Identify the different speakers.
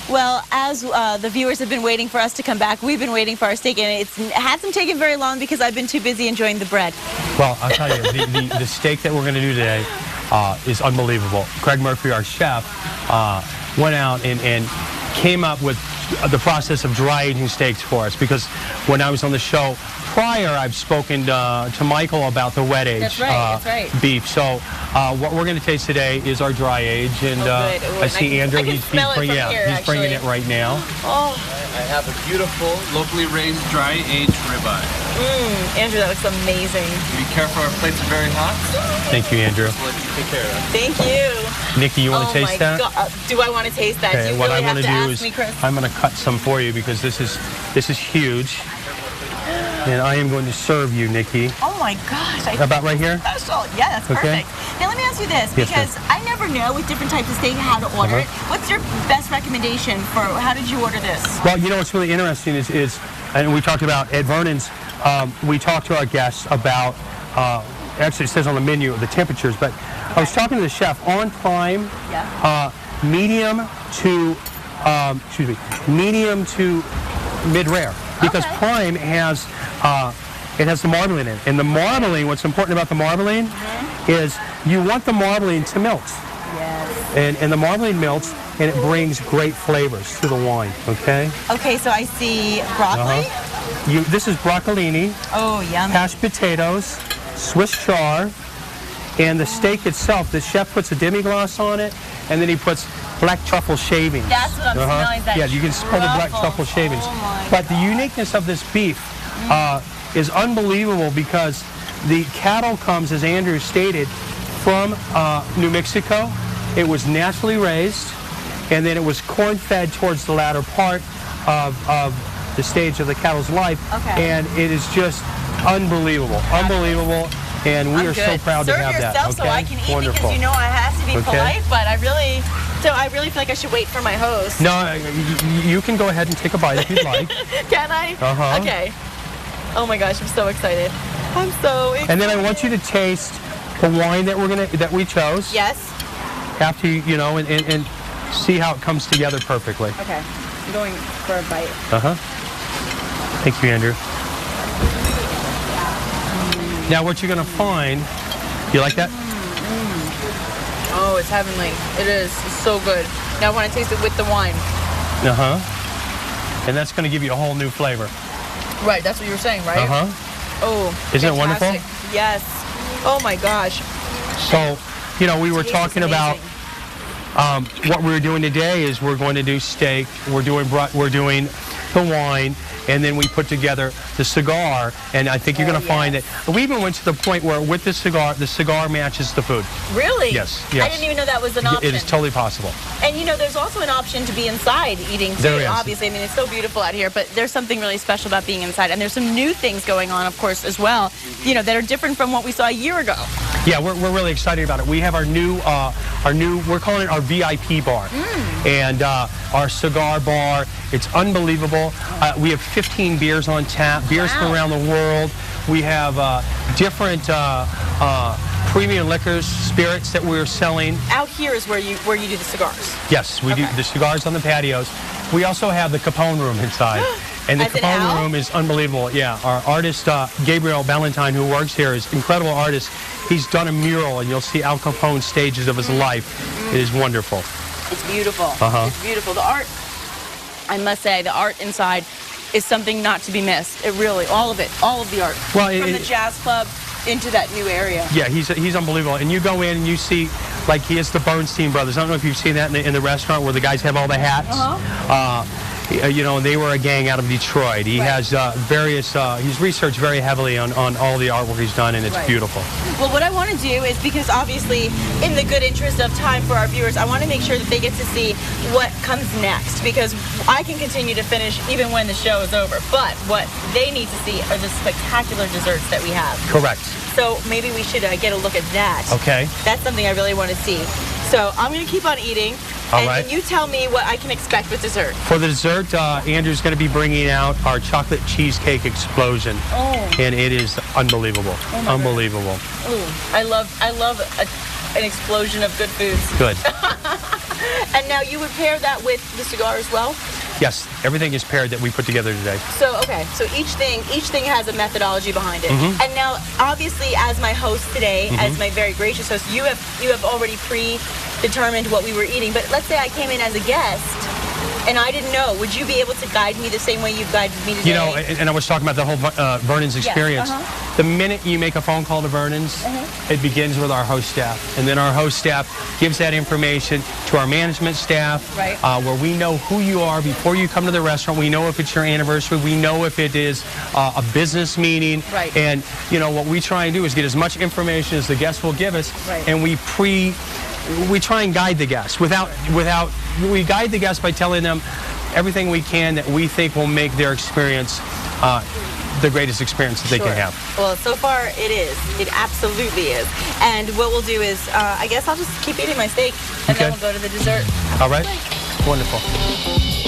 Speaker 1: Well, as the viewers have been waiting for us to come back, we've been waiting for our steak, and it hasn't taken very long because I've been too busy enjoying the bread.
Speaker 2: Well, I'll tell you, the steak that we're going to do today is unbelievable. Craig Murphy, our chef, went out and came up with the process of dry aging steaks for us, because when I was on the show prior, I've spoken to Michael about the wet age beef. So what we're going to taste today is our dry age, and I see Andrew. He's bringing it right now.
Speaker 3: Oh. I have a beautiful, locally raised, dry aged ribeye.
Speaker 1: Andrew, that looks amazing.
Speaker 3: Be careful, our plates are very hot.
Speaker 2: Thank you, Andrew.
Speaker 3: Just let you take care of that.
Speaker 1: Thank you.
Speaker 2: Nikki, you want to taste that?
Speaker 1: Do I want to taste that?
Speaker 2: Okay,
Speaker 1: you
Speaker 2: what
Speaker 1: really
Speaker 2: I want to do
Speaker 1: ask
Speaker 2: is
Speaker 1: me, Chris?
Speaker 2: I'm going to cut some for you, because this is huge, and I am going to serve you, Nikki.
Speaker 1: Oh my gosh!
Speaker 2: About right here?
Speaker 1: Special. Yeah, that's perfect. Now let me ask you this, because I never know with different types of steak how to order it. What's your best recommendation for how did you order this?
Speaker 2: Well, you know what's really interesting is and we talked about at Vernon's. We talked to our guests about. Actually, it says on the menu the temperatures, but I was talking to the chef on prime, medium to mid-rare, because prime has it has the marbling in it, and the marbling. What's important about the marbling is you want the marbling to melt, and the marbling melts, and it brings great flavors to the wine. Okay.
Speaker 1: Okay, so I see broccoli.
Speaker 2: This is broccolini.
Speaker 1: Oh, yummy.
Speaker 2: Hashed potatoes, Swiss chard, and the steak itself. The chef puts a demi-glace on it, and then he puts black truffle shavings.
Speaker 1: That's what I'm smelling. That
Speaker 2: you can smell the black truffle shavings. But the uniqueness of this beef is unbelievable, because the cattle comes, as Andrew stated, from New Mexico. It was naturally raised, and then it was corn-fed towards the latter part of the stage of the cattle's life, and it is just unbelievable, and we are so proud to have that.
Speaker 1: Serve yourself so I can eat, because you know I have to be polite, but I really feel like I should wait for my host.
Speaker 2: No, you can go ahead and take a bite if you'd like.
Speaker 1: Can I? Okay. Oh my gosh, I'm so excited. I'm so excited.
Speaker 2: And then I want you to taste the wine that we chose.
Speaker 1: Yes.
Speaker 2: After and see how it comes together perfectly.
Speaker 1: Okay. I'm going for a bite.
Speaker 2: Thank you, Andrew. Now, what you're going to find, you like that?
Speaker 1: Oh, it's heavenly. It is. It's so good. Now I want to taste it with the wine.
Speaker 2: And that's going to give you a whole new flavor.
Speaker 1: Right, that's what you were saying, right? Oh,
Speaker 2: isn't it wonderful?
Speaker 1: Yes. Oh my gosh.
Speaker 2: So, we were talking about what we're doing today is we're going to do steak. We're doing the wine, and then we put together the cigar, and I think you're going to find that we even went to the point where with the cigar matches the food.
Speaker 1: Really?
Speaker 2: Yes.
Speaker 1: I didn't even know that was an option.
Speaker 2: It is totally possible.
Speaker 1: And there's also an option to be inside eating too.
Speaker 2: There is.
Speaker 1: Obviously, I mean, it's so beautiful out here, but there's something really special about being inside, and there's some new things going on, of course, as well. That are different from what we saw a year ago.
Speaker 2: Yeah, we're really excited about it. We have our new we're calling it our VIP bar, and our cigar bar. It's unbelievable. We have 15 beers on tap, beers from around the world. We have different premium liquors, spirits that we're selling.
Speaker 1: Out here is where you do the cigars.
Speaker 2: Yes, we do the cigars on the patios. We also have the Capone room inside. And the Capone room is unbelievable. Yeah, our artist, Gabriel Ballantyne, who works here, is an incredible artist. He's done a mural, and you'll see Al Capone's stages of his life. It is wonderful.
Speaker 1: It's beautiful. It's beautiful. The art, I must say, the art inside is something not to be missed. It really, all of the art. Well, from the jazz club into that new area.
Speaker 2: Yeah, he's unbelievable. And you go in and you see, like, he has the Bernstein brothers. I don't know if you've seen that in the restaurant where the guys have all the hats. They were a gang out of Detroit. He has he's researched very heavily on all the artwork he's done, and it's beautiful.
Speaker 1: Well, what I want to do is, because obviously, in the good interest of time for our viewers, I want to make sure that they get to see what comes next, because I can continue to finish even when the show is over, but what they need to see are the spectacular desserts that we have.
Speaker 2: Correct.
Speaker 1: So maybe we should get a look at that.
Speaker 2: Okay.
Speaker 1: That's something I really want to see. So I'm going to keep on eating. And you tell me what I can expect with dessert. For
Speaker 2: the dessert, Andrew's going to be bringing out our chocolate cheesecake explosion. And it is unbelievable. Unbelievable.
Speaker 1: I love an explosion of good foods.
Speaker 2: Good.
Speaker 1: And now you would pair that with the cigar as well?
Speaker 2: Yes, everything is paired that we put together today.
Speaker 1: So, okay, so each thing has a methodology behind it. And now, obviously, as my host today, as my very gracious host, you have already predetermined what we were eating. But let's say I came in as a guest and I didn't know. Would you be able to guide me the same way you've guided me today?
Speaker 2: You know, and I was talking about the whole Vernon's experience.
Speaker 1: Yes,
Speaker 2: The minute you make a phone call to Vernon's, it begins with our host staff. And then our host staff gives that information to our management staff, where we know who you are before you come to the restaurant. We know if it's your anniversary. We know if it is a business meeting. And, you know, what we try and do is get as much information as the guests will give us. And we try and guide the guests we guide the guests by telling them everything we can that we think will make their experience the greatest experience that they can have.
Speaker 1: Well, so far it is. It absolutely is. And what we'll do is, I guess I'll just keep eating my steak and then we'll go to the dessert.
Speaker 2: All right. Wonderful.